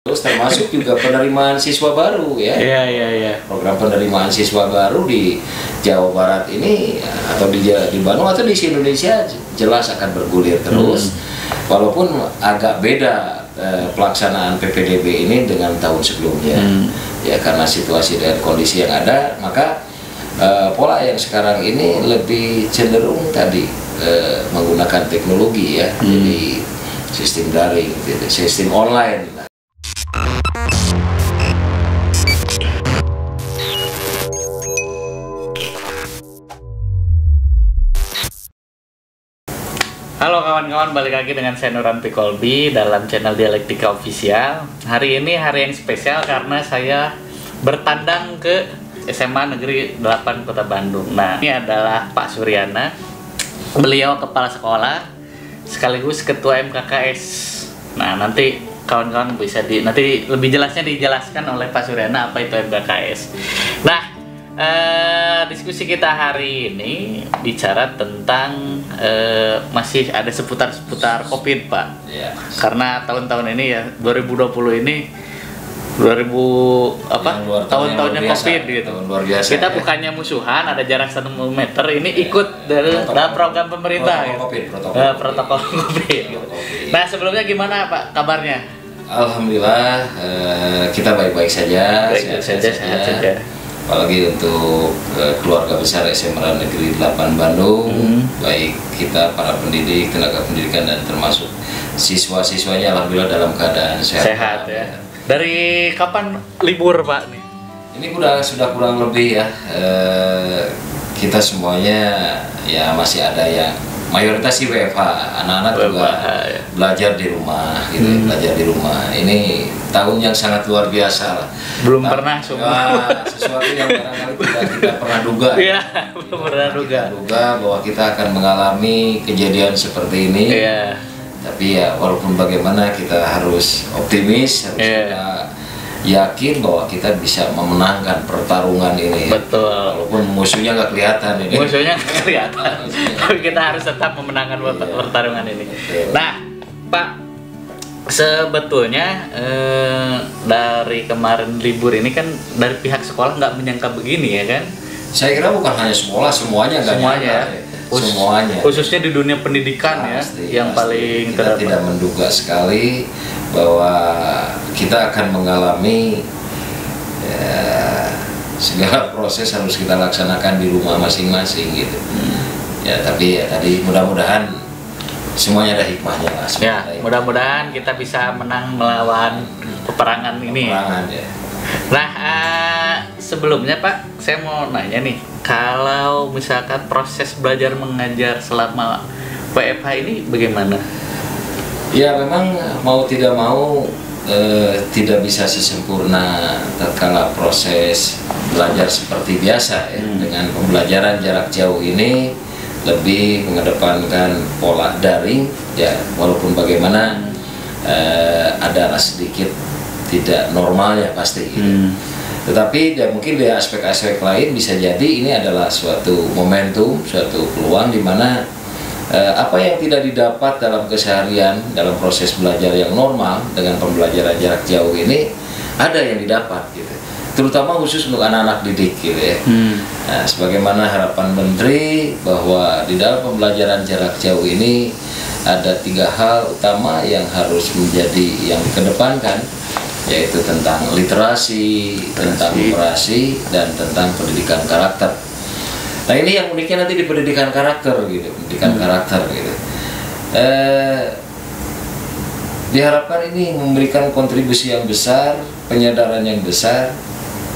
Terus termasuk juga penerimaan siswa baru ya. Iya. Program penerimaan siswa baru di Jawa Barat ini atau di Bandung atau di Indonesia jelas akan bergulir terus. Walaupun agak beda pelaksanaan PPDB ini dengan tahun sebelumnya. Ya karena situasi dan kondisi yang ada, maka pola yang sekarang ini lebih cenderung tadi menggunakan teknologi ya. Jadi sistem daring, sistem online. Halo kawan-kawan, balik lagi dengan saya Nuran Pikolbi dalam channel Dialektika Official. Hari ini hari yang spesial karena saya bertandang ke SMA Negeri 8 Kota Bandung. Nah, ini adalah Pak Suryana. Beliau kepala sekolah sekaligus ketua MKKS. Nah, nanti kawan-kawan bisa nanti lebih jelasnya dijelaskan oleh Pak Suryana apa itu MKKS. Nah, diskusi kita hari ini bicara tentang masih ada seputar COVID, Pak. Ya. Karena tahun-tahun ini ya 2020 ini tahun-tahunnya COVID gitu. Luar biasa, kita ya. Bukannya musuhan, ada jarak 1 meter ini ikut dalam program pemerintah protokol COVID. Gitu. Nah, sebelumnya gimana Pak kabarnya? Alhamdulillah kita baik-baik saja, sehat saja. Apalagi untuk keluarga besar SMA Negeri 8 Bandung, baik kita para pendidik, tenaga pendidikan dan termasuk siswa-siswanya alhamdulillah dalam keadaan sehat. Ya. Dari kapan libur Pak nih? Ini sudah kurang lebih ya, kita semuanya ya masih ada yang mayoritas sih WFH, anak-anak juga ya. belajar di rumah gitu, belajar di rumah. Ini tahun yang sangat luar biasa lah. Belum pernah semua. Sesuatu yang barangkali kita pernah duga. Iya, belum pernah duga Bahwa kita akan mengalami kejadian seperti ini. Iya. Tapi ya walaupun bagaimana kita harus optimis, harus kita yakin bahwa kita bisa memenangkan pertarungan ini. Betul. Walaupun musuhnya nggak kelihatan ini. Musuhnya nggak kelihatan. Tapi kita harus tetap memenangkan pertarungan ini. Betul. Nah, Pak, sebetulnya dari kemarin libur ini kan dari pihak sekolah nggak menyangka begini ya kan? Saya kira bukan hanya sekolah, semuanya nggak nyangka. Semuanya. Khususnya di dunia pendidikan yang paling kita tidak menduga sekali bahwa kita akan mengalami segala proses harus kita laksanakan di rumah masing-masing gitu. Ya tapi ya tadi mudah-mudahan semuanya ada hikmahnya lah. Ya, mudah-mudahan kita bisa menang melawan peperangan ini. Ya. Nah, sebelumnya Pak, saya mau nanya nih, kalau misalkan proses belajar mengajar selama WFH ini bagaimana? Ya memang mau tidak mau tidak bisa sesempurna tatkala proses belajar seperti biasa ya. Dengan pembelajaran jarak jauh ini lebih mengedepankan pola daring ya, walaupun bagaimana adalah sedikit tidak normalnya pasti gitu. Tetapi ya mungkin di aspek-aspek lain bisa jadi ini adalah suatu momentum, suatu peluang di mana apa yang tidak didapat dalam keseharian dalam proses belajar yang normal dengan pembelajaran jarak jauh ini ada yang didapat gitu. Terutama khusus untuk anak-anak didik gitu ya. Nah, sebagaimana harapan Menteri bahwa di dalam pembelajaran jarak jauh ini ada 3 hal utama yang harus menjadi yang dikedepankan, yaitu tentang literasi, tentang numerasi, dan tentang pendidikan karakter. Nah ini yang uniknya nanti di pendidikan karakter gitu, pendidikan karakter gitu. Diharapkan ini memberikan kontribusi yang besar, penyadaran yang besar,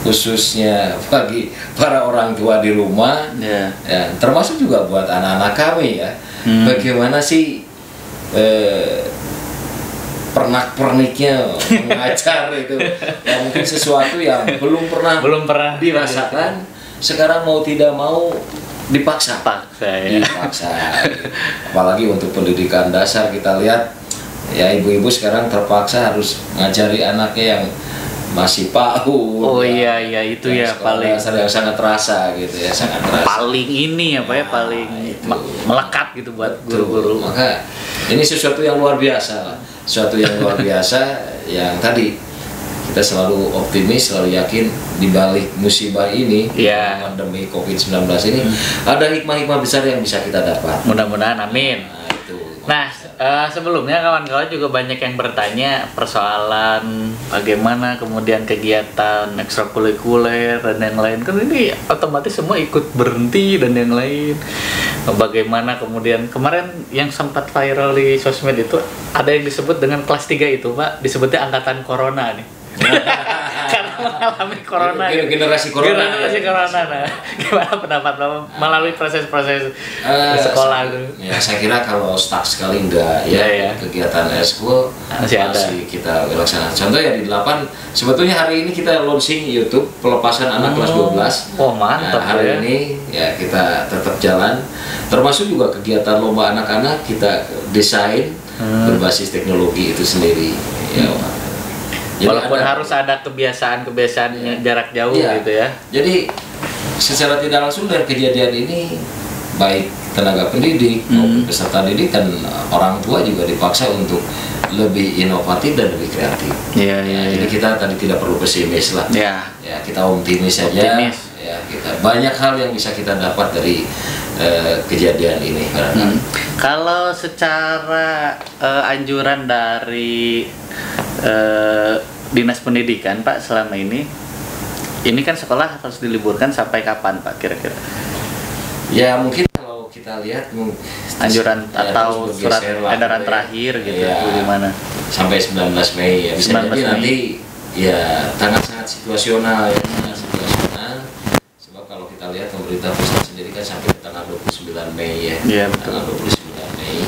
khususnya bagi para orang tua di rumah, ya, termasuk juga buat anak-anak kami ya. Bagaimana sih pernak-perniknya mengajar itu ya, mungkin sesuatu yang belum pernah dirasakan, sekarang mau tidak mau dipaksa apalagi untuk pendidikan dasar kita lihat ya, ibu-ibu sekarang terpaksa harus ngajari anaknya yang masih PAUD. Iya itu ya paling dasar yang sangat terasa gitu ya, sangat terasa. Paling ini apa ya, paling melekat gitu buat guru-guru. Maka ini sesuatu yang luar biasa lah. Suatu yang luar biasa yang tadi kita selalu optimis, selalu yakin di balik musibah ini, pandemi COVID-19 ini, ada hikmah-hikmah besar yang bisa kita dapat. Mudah-mudahan, amin. Nah, itu. Nah, sebelumnya kawan-kawan juga banyak yang bertanya persoalan bagaimana kemudian kegiatan ekstrakurikuler dan yang lain. Kan ini otomatis semua ikut berhenti dan yang lain. Bagaimana kemudian kemarin yang sempat viral di sosmed itu ada yang disebut dengan kelas 3 itu, Pak, disebutnya angkatan corona nih. Karena mengalami corona, generasi corona. Nah, gimana pendapat lo melalui proses-proses sekolah itu? Ya, saya kira kalau stuck sekali enggak ya. Kegiatan school masih kita laksanakan. Contoh ya di 8 sebetulnya hari ini kita launching YouTube pelepasan anak kelas 12. Oh, mantap. Nah, hari ini ya kita tetap jalan. Termasuk juga kegiatan lomba anak-anak kita desain berbasis teknologi itu sendiri. Ya. Jadi walaupun harus ada kebiasaan jarak jauh gitu ya. Jadi secara tidak langsung dari kejadian ini baik tenaga pendidik maupun peserta didik dan orang tua juga dipaksa untuk lebih inovatif dan lebih kreatif. Jadi kita tadi tidak perlu pesimis lah. Ya, kita optimis saja. Ya, kita banyak hal yang bisa kita dapat dari kejadian ini. Kalau secara anjuran dari Dinas Pendidikan, Pak, selama ini kan sekolah harus diliburkan sampai kapan, Pak, kira-kira? Ya mungkin kalau kita lihat anjuran atau surat edaran terakhir gitu, gimana? Sampai 19 Mei ya, bisa jadi nanti ya sangat situasional ya, sebab kalau kita lihat pemerintah pusat sendiri kan sampai tanggal 29 Mei ya, tanggal 29 Mei.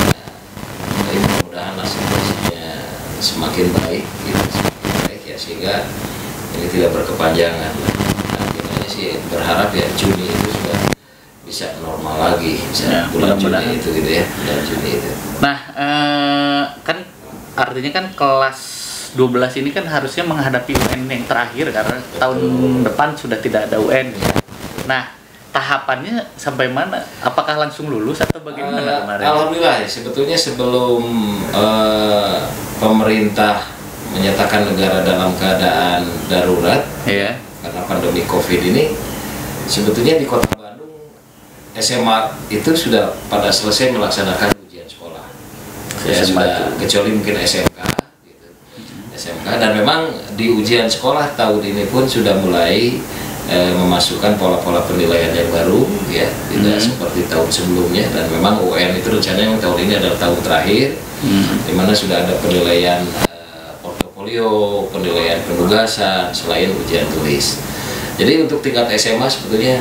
Nah, mudah-mudahan situasinya semakin baik ya, sehingga ini tidak berkepanjangan. Nah, gimana sih berharap ya Juni itu sudah bisa normal lagi, bisa bulan Juni itu gitu ya, bulan Juni itu. Nah, kan artinya kan kelas 12 ini kan harusnya menghadapi UN yang terakhir karena tahun depan sudah tidak ada UN ya. Nah, tahapannya sampai mana? Apakah langsung lulus atau bagaimana kemarin? Alhamdulillah ya, sebetulnya sebelum pemerintah menyatakan negara dalam keadaan darurat karena pandemi COVID ini, sebetulnya di Kota Bandung SMA itu sudah pada selesai melaksanakan ujian sekolah. Ya, sudah, kecuali mungkin SMK gitu. SMK, dan memang di ujian sekolah tahun ini pun sudah mulai memasukkan pola-pola penilaian yang baru ya, tidak seperti tahun sebelumnya. Dan memang UN itu rencananya tahun ini adalah tahun terakhir, di mana sudah ada penilaian portofolio, penilaian penugasan selain ujian tulis. Jadi untuk tingkat SMA sebetulnya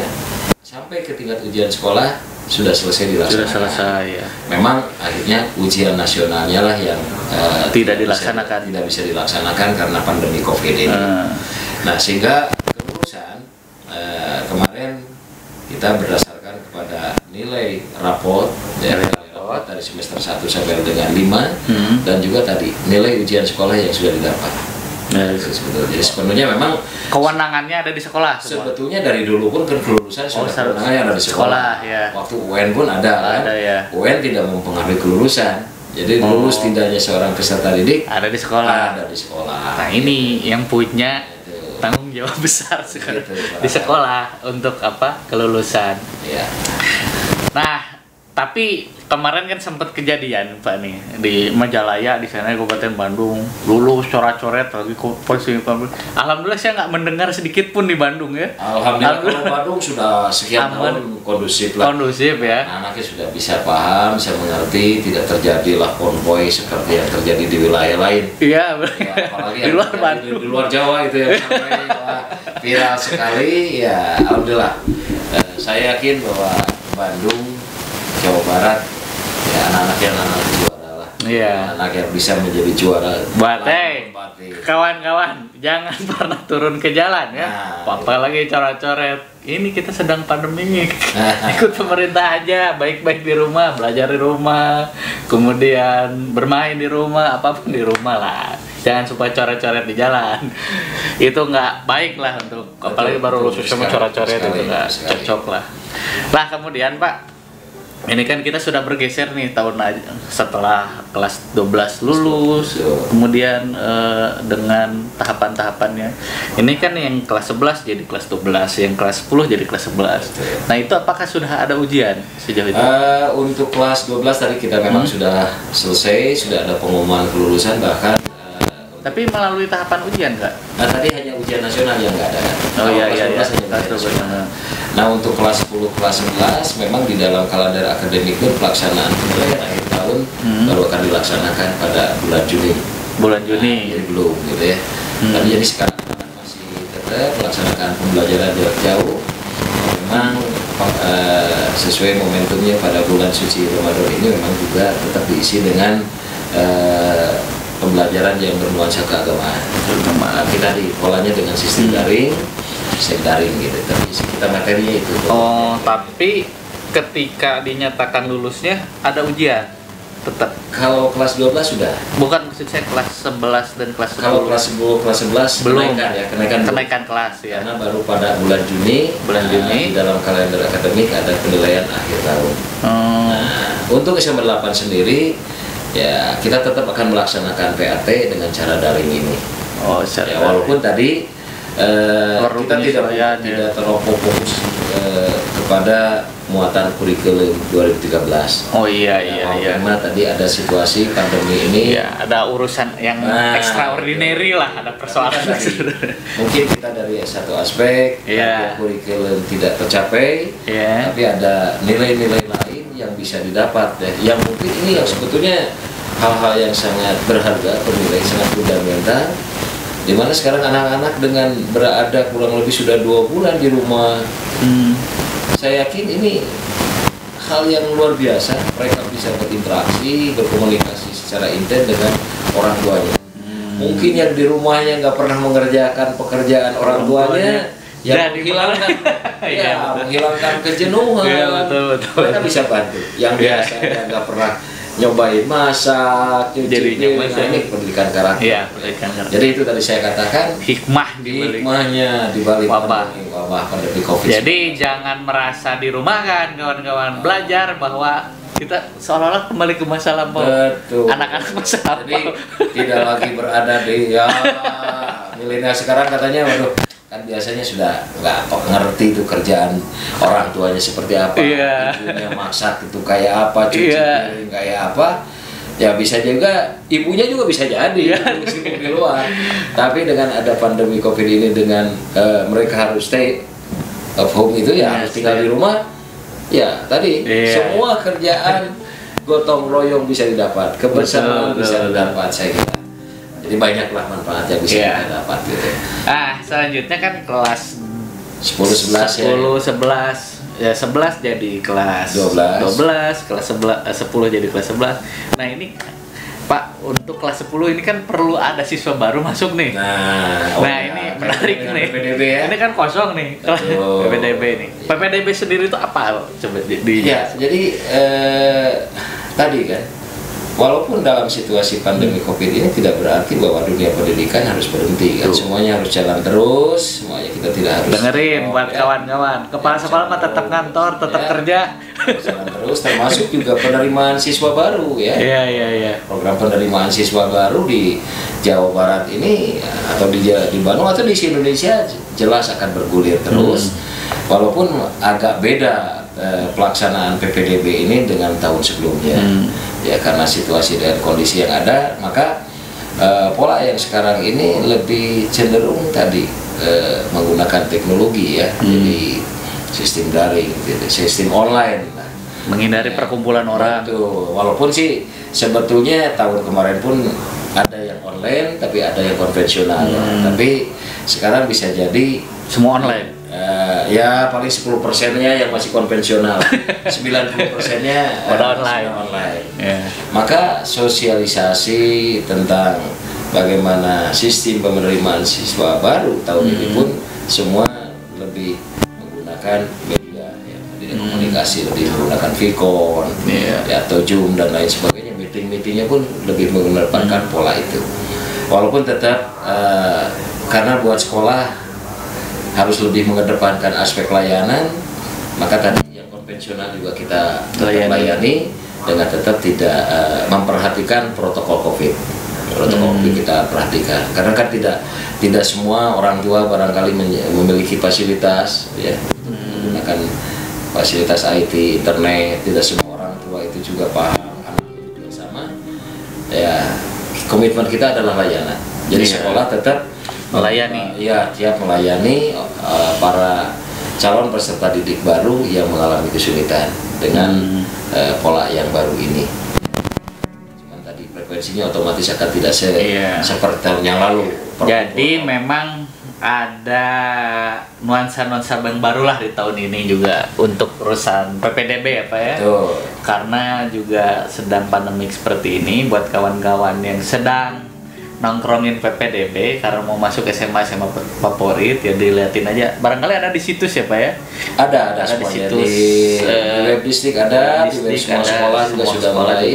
sampai ke tingkat ujian sekolah sudah selesai dilaksanakan. Sudah selesai ya. Memang akhirnya ujian nasionalnya lah yang tidak bisa dilaksanakan karena pandemi COVID ini. Nah, sehingga kemarin kita berdasarkan kepada nilai raport dari semester 1 sampai dengan 5 dan juga tadi nilai ujian sekolah yang sudah didapat. Jadi sepenuhnya memang kewenangannya ada di sekolah. Sebetulnya dari dulu pun kan kelulusan sudah kewenangannya ada di sekolah. Waktu UN pun ada kan. UN tidak mempengaruhi kelulusan. Jadi lulus tidaknya seorang peserta didik ada di sekolah. Nah, ini yang punya tanggung jawab besar sekali di sekolah untuk kelulusan. Nah, tapi kemarin kan sempat kejadian, Pak, nih di Majalaya di sana Kabupaten Bandung, lulus coret-coret lagi polisi. Alhamdulillah saya nggak mendengar sedikit pun di Bandung ya. Alhamdulillah. Kalau Bandung sudah sekian tahun kondusif lah. Kondusif ya. Anaknya sudah bisa paham, bisa mengerti, tidak terjadilah konvoy seperti yang terjadi di wilayah lain. Iya, apalagi di luar Bandung, di luar Jawa itu yang sampai viral sekali ya. Alhamdulillah. Saya yakin bahwa Bandung, Jawa Barat ya anak-anak yang juara lah. Anak yang bisa menjadi juara. Kawan-kawan jangan pernah turun ke jalan ya. Apalagi coret-coret. Ini kita sedang pandemi. Ikut pemerintah aja, baik-baik di rumah, belajar di rumah, kemudian bermain di rumah, apapun di rumah lah. Jangan supaya coret-coret di jalan. Itu nggak baik lah untuk apalagi baru lulus sama coret-coret itu nggak cocok lah. Lah kemudian Pak, Ini kan kita sudah bergeser nih tahun setelah kelas 12 lulus, Betul. kemudian dengan tahapan-tahapannya. Ini kan yang kelas 11 jadi kelas 12, yang kelas 10 jadi kelas 11. Betul. Nah, itu apakah sudah ada ujian sejauh itu? Untuk kelas 12 tadi kita memang sudah selesai, sudah ada pengumuman kelulusan, bahkan Tapi melalui tahapan ujian nggak? tadi hanya ujian nasional yang nggak ada kan? Oh Kalau iya kelas iya iya. 12 hanya Kelas ujian 12. nasional. Nah, untuk kelas 10, kelas 11 memang di dalam kalender akademik pun pelaksanaan penilaian akhir tahun baru akan dilaksanakan pada bulan Juni. Bulan Juni. Jadi belum gitu ya. Tapi jadi sekarang masih tetap melaksanakan pembelajaran jarak jauh. Memang sesuai momentumnya pada bulan suci Ramadan ini memang juga tetap diisi dengan pembelajaran yang bernuansa keagamaan. Kita di polanya dengan sistem daring gitu. Tapi kita materinya itu. Oh, tapi ketika dinyatakan lulusnya ada ujian tetap. Kalau kelas 12 sudah. Bukan, maksud saya kelas 11 dan kelas 10. Kalau kelas 10, kelas 11 belum kenaikan kelas ya. karena baru pada bulan Juni di dalam kalender akademik ada penilaian akhir tahun. Untuk SMA 8 sendiri ya kita tetap akan melaksanakan PAT dengan cara daring ini. Oh, Ya, walaupun tadi kita tidak terlalu fokus kepada muatan kurikulum 2013. Oh iya. Karena tadi ada situasi pandemi ini. Ya, ada urusan yang extraordinary lah, ada persoalan. Mungkin kita dari satu aspek kurikulum tidak tercapai, tapi ada nilai-nilai lain yang bisa didapat yang mungkin ini yang sebetulnya hal-hal yang sangat berharga, bernilai sangat fundamental, di mana sekarang anak-anak dengan berada kurang lebih sudah 2 bulan di rumah. Saya yakin ini hal yang luar biasa, mereka bisa berinteraksi, berkomunikasi secara intens dengan orang tuanya. Mungkin yang di rumahnya nggak pernah mengerjakan pekerjaan orang tuanya, yang menghilangkan kejenuhan, mereka bisa bantu. Yang biasanya nggak pernah nyobain masak, jadi ini pendidikan karakter. Iya, pendidikan karakter. Jadi itu tadi saya katakan hikmahnya di balik wabah pandemi Covid. Jadi jangan merasa dirumahkan kawan-kawan, belajar bahwa kita seolah-olah kembali ke masa lampau. Betul. Anak-anak masa lampau. Jadi tidak lagi berada di milenial sekarang katanya, waduh, kan biasanya sudah nggak ngerti itu kerjaan orang tuanya seperti apa, ibunya masak itu kayak apa, cuci piring kayak apa. Ya bisa juga ibunya juga bisa jadi sibuk di luar. Tapi dengan ada pandemi Covid ini, dengan mereka harus stay at home itu harus tinggal di rumah. Ya tadi semua kerjaan gotong royong bisa didapat, kebersamaan bisa didapat, saya kira. Jadi banyaklah manfaat yang bisa kita dapat gitu. Selanjutnya kan kelas 10, 11 ya 11 jadi kelas 12, kelas 10 jadi kelas 11. Nah, ini Pak, untuk kelas 10 ini kan perlu ada siswa baru masuk nih. Ini menarik nih. PPDB ya. Ini kan kosong nih PPDB nih. PPDB sendiri itu apa? Coba jadi tadi kan, walaupun dalam situasi pandemi Covid ini tidak berarti bahwa dunia pendidikan harus berhenti kan. Semuanya harus jalan terus, semuanya kita tidak harus dengerin buat kawan-kawan. Kepala sekolah mah tetap kantor, tetap kerja. Jalan terus, termasuk juga penerimaan siswa baru ya. Iya. Program penerimaan siswa baru di Jawa Barat ini atau di Bandung atau di Indonesia jelas akan bergulir terus. Walaupun agak beda pelaksanaan PPDB ini dengan tahun sebelumnya. Ya karena situasi dan kondisi yang ada, maka pola yang sekarang ini lebih cenderung tadi menggunakan teknologi ya. Jadi sistem daring, gitu, sistem online, menghindari perkumpulan orang. Betul. Walaupun sih sebetulnya tahun kemarin pun ada yang online, tapi ada yang konvensional. Tapi sekarang bisa jadi semua online. Ya paling 10%-nya yang masih konvensional, 90%-nya online. Maka sosialisasi tentang bagaimana sistem penerimaan siswa baru tahun ini pun semua lebih menggunakan media ya, komunikasi, lebih menggunakan Vicon atau Zoom dan lain sebagainya. Meeting-meetingnya pun lebih menggunakan pola itu. Walaupun tetap karena buat sekolah harus lebih mengedepankan aspek layanan, maka tadi yang konvensional juga kita Layani. layani dengan tetap tidak memperhatikan protokol COVID. Protokol COVID kita perhatikan karena kan tidak semua orang tua barangkali memiliki fasilitas ya menggunakan fasilitas IT, internet. Tidak semua orang tua itu juga paham, anaknya juga sama. Ya, komitmen kita adalah layanan. Jadi sekolah tetap melayani. Iya, siap melayani para calon peserta didik baru yang mengalami kesulitan dengan pola yang baru ini. Cuman tadi frekuensinya otomatis akan tidak seperti tahun yang lalu. Jadi memang ada nuansa-nuansa yang baru lah di tahun ini juga untuk urusan PPDB ya Pak ya. Betul. Karena juga sedang pandemik seperti ini, buat kawan-kawan yang sedang nongkrongin PPDB karena mau masuk SMA favorit ya dilihatin aja. Barangkali ada di situs ya Pak ya. Ada di semuanya. situs Di web distrik ada, di web semua sekolah juga sudah mulai.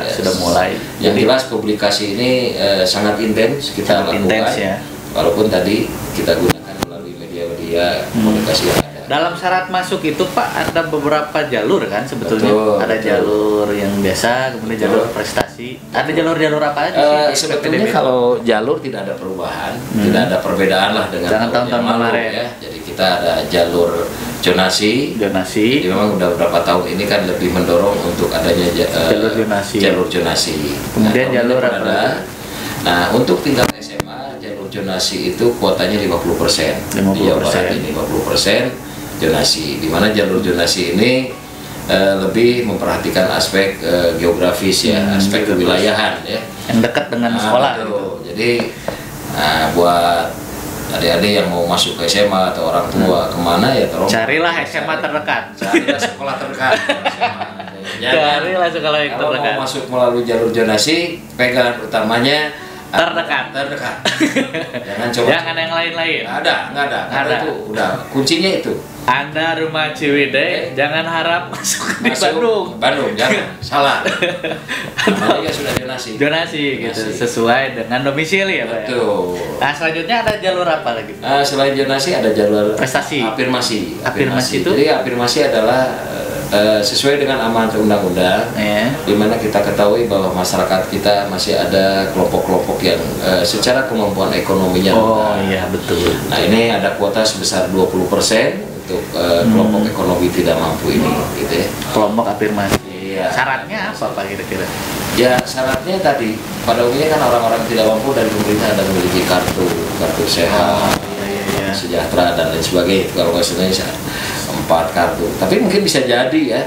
Sudah mulai. Yang jelas publikasi ini sangat intens kita lakukan. Intens ya. Walaupun tadi kita gunakan melalui media-media komunikasi yang ada. Dalam syarat masuk itu Pak ada beberapa jalur kan sebetulnya. Betul, ada betul. jalur yang biasa, kemudian jalur prestasi. Ada jalur-jalur apa aja sih? di Sebetulnya PPDB? kalau jalur tidak ada perubahan, tidak ada perbedaan lah dengan Jangan tahun-tahun yang lalu, kemarin. ya. Jadi kita ada jalur zonasi. Jonasi. Jadi memang udah beberapa tahun ini kan lebih mendorong untuk adanya Jalur zonasi. Jalur zonasi. Kemudian Nah, jalur tahun ini apa ada. Nah, untuk tingkat SMA jalur zonasi itu kuotanya 50%. 50%. Di Jawa Barat ini 50% zonasi. Di mana jalur zonasi ini lebih memperhatikan aspek geografis ya, aspek kewilayahan ya. Yang dekat dengan sekolah. Betul. Gitu. Jadi buat adik-adik yang mau masuk ke SMA atau orang tua kemana ya tolong Carilah SMA terdekat. carilah sekolah terdekat. Carilah sekolah yang Kalau terdekat. mau masuk melalui jalur zonasi, pegangan utamanya Terdekat. Jangan coba. Jangan yang lain-lain. Nggak ada. Karena Ada. itu udah kuncinya itu. Anda rumah Ciwidey, jangan harap masuk di Masuk Bandung. jangan. Salah. Namanya juga sudah zonasi. Zonasi gitu, Zonasi. sesuai dengan domisili ya Pak ya. Betul. Nah selanjutnya ada jalur apa lagi? Selain zonasi ada jalur Prestasi. afirmasi. Afirmasi itu? Jadi afirmasi adalah sesuai dengan amanat undang-undang, Ya. di mana kita ketahui bahwa masyarakat kita masih ada kelompok-kelompok yang secara kemampuan ekonominya Oh rendah. iya betul. Nah ini ada kuota sebesar 20% untuk kelompok ekonomi tidak mampu ini, gitu ya. Kelompok afirmasi. Iya. Syaratnya apa Pak kira-kira? Ya syaratnya tadi pada umumnya kan orang-orang tidak mampu dari pemerintah ada memiliki kartu sehat, Iya. sejahtera dan lain sebagainya. Kalau nggak Indonesia 4 kartu. Tapi mungkin bisa jadi ya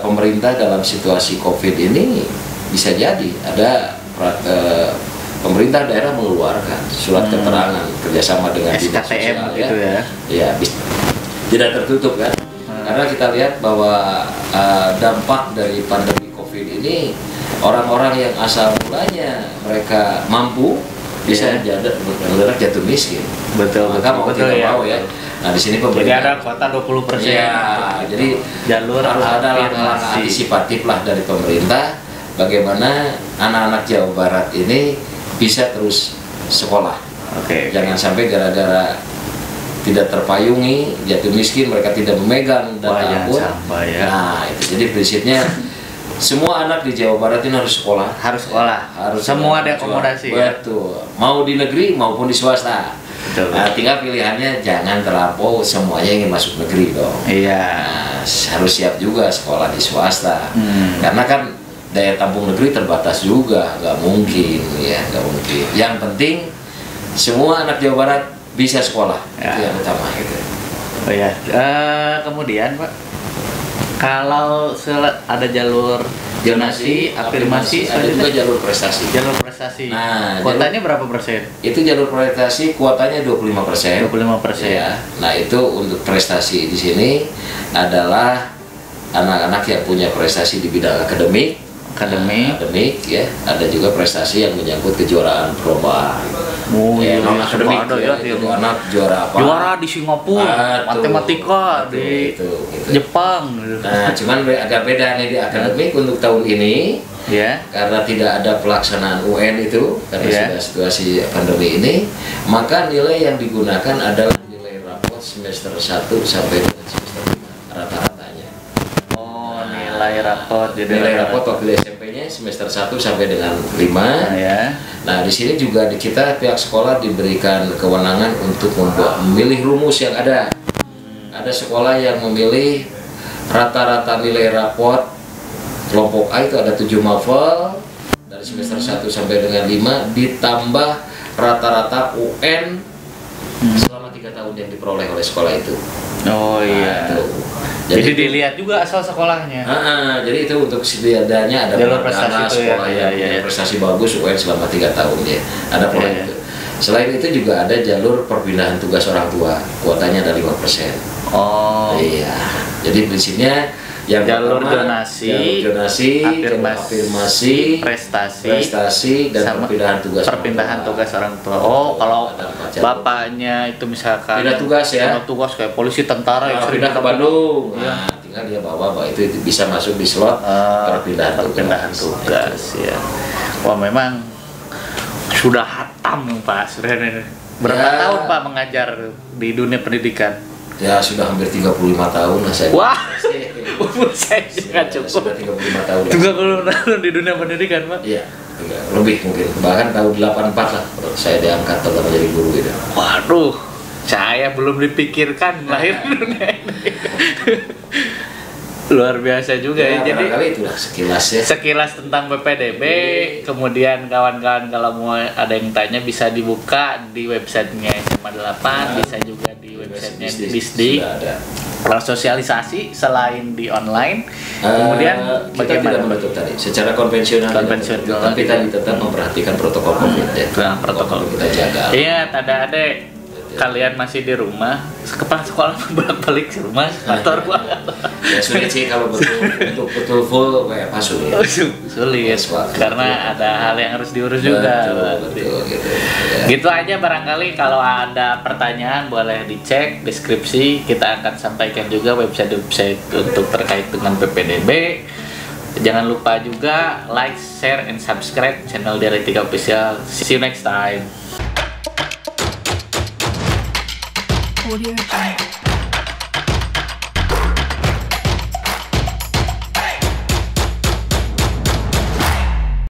pemerintah dalam situasi COVID ini bisa jadi ada pemerintah daerah mengeluarkan surat keterangan kerjasama dengan dinas SKTM sosial, gitu ya. Ya tidak tertutup kan. Karena kita lihat bahwa dampak dari pandemi COVID ini orang-orang yang asal mulanya mereka mampu bisa bergerak jatuh miskin. Betul. Maka mau betul tidak ya. mau ya. Nah di sini Jadi pemerintah ada kuota 20%. ya, jadi jalur harus ada langkah afirmasi. antisipatif lah dari pemerintah bagaimana anak-anak Jawa Barat ini bisa terus sekolah. Oke. Jangan sampai gara-gara tidak terpayungi jatuh miskin mereka tidak memegang Wah, data jangan pun. sampai ya. Nah itu jadi prinsipnya semua anak di Jawa Barat ini harus sekolah. Harus sekolah. Semua diakomodasi ya. Betul. Mau di negeri maupun di swasta. Betul. Nah, tinggal pilihannya jangan terlampau semuanya ingin masuk negeri dong. Iya. Nah, harus siap juga sekolah di swasta. Hmm. Karena kan daya tampung negeri terbatas juga, nggak mungkin ya, nggak mungkin. Yang penting semua anak Jawa Barat bisa sekolah, Ya. itu yang utama gitu. Oh ya. Kemudian Pak, kalau ada jalur zonasi, afirmasi, ada juga selanjutnya jalur prestasi. jalur prestasi. Nah, kuotanya berapa persen? Itu jalur prestasi kuotanya 25%. 25%. Ya. Nah, itu untuk prestasi di sini adalah anak-anak yang punya prestasi di bidang akademik. Akademik ya, ada juga prestasi yang menyangkut kejuaraan perlombaan. Oh Ya, iya, non akademik ada ya, ya. itu anak juara apa? Juara di Singapura, matematika di itu. Jepang. Nah, cuman agak beda nih di akademik untuk tahun ini Ya. karena tidak ada pelaksanaan UN itu karena Ya. sudah situasi pandemi ini, maka nilai yang digunakan adalah nilai rapot semester 1 sampai dengan semester 5 rata-ratanya. nilai rapot jadi nilai rapot waktu SMP-nya semester 1 sampai dengan 5. Ya. Nah, di sini juga di kita pihak sekolah diberikan kewenangan untuk memilih rumus yang ada. Ada sekolah yang memilih rata-rata nilai rapot kelompok A itu ada 7 mafel dari semester 1 sampai dengan 5 ditambah rata-rata UN selama 3 tahun yang diperoleh oleh sekolah itu. Oh iya. Nah, jadi dilihat juga asal sekolahnya. Jadi itu untuk setidaknya ada jalur prestasi sekolah yang punya prestasi bagus UN selama 3 tahun ya. Ada pola itu. Selain itu juga ada jalur perpindahan tugas orang tua, kuotanya ada 5%. Oh. Iya. Jadi prinsipnya yang jalur pertama, donasi, afirmasi, prestasi dan perpindahan tugas orang tua. Oh, kalau bapaknya itu misalkan pindah tugas ya. Pindah tugas kayak polisi, tentara yang sering pindah ke Bandung. Nah, tinggal dia bawa itu bisa masuk di slot perpindahan tugas ya. Wah, memang sudah hatam Pak. Sudah berapa tahun Pak mengajar di dunia pendidikan? Ya sudah hampir 35 tahun lah saya. Wah, umur saya nggak cukup. Sudah 35 tahun. 30 tahun di dunia pendidikan Pak? Iya, lebih mungkin. Bahkan tahun 84 lah saya diangkat pertama jadi guru gitu. Waduh, saya belum dipikirkan lahir di dunia ini. Luar biasa juga ya. Jadi itulah sekilas ya. Sekilas tentang BPDB, kemudian kawan-kawan kalau mau ada yang tanya bisa dibuka di websitenya SMA 8, bisa juga di websitenya Disdik. Sosialisasi selain di online, kemudian kita tidak menutup tadi secara konvensional, tapi tadi tetap memperhatikan protokol COVID ya. Protokol kita jaga. Iya, ada kalian masih di rumah, kepala sekolah bolak-balik ke rumah kantor gua. Ya sulit sih kalau betul full kayak pas sulit. Sulit karena ada hal yang harus diurus juga. Betul, gitu. Gitu aja, barangkali kalau ada pertanyaan boleh dicek deskripsi, kita akan sampaikan juga website untuk terkait dengan PPDB. Jangan lupa juga like, share, and subscribe channel Dialektika Official. See you next time. Audio Jungle.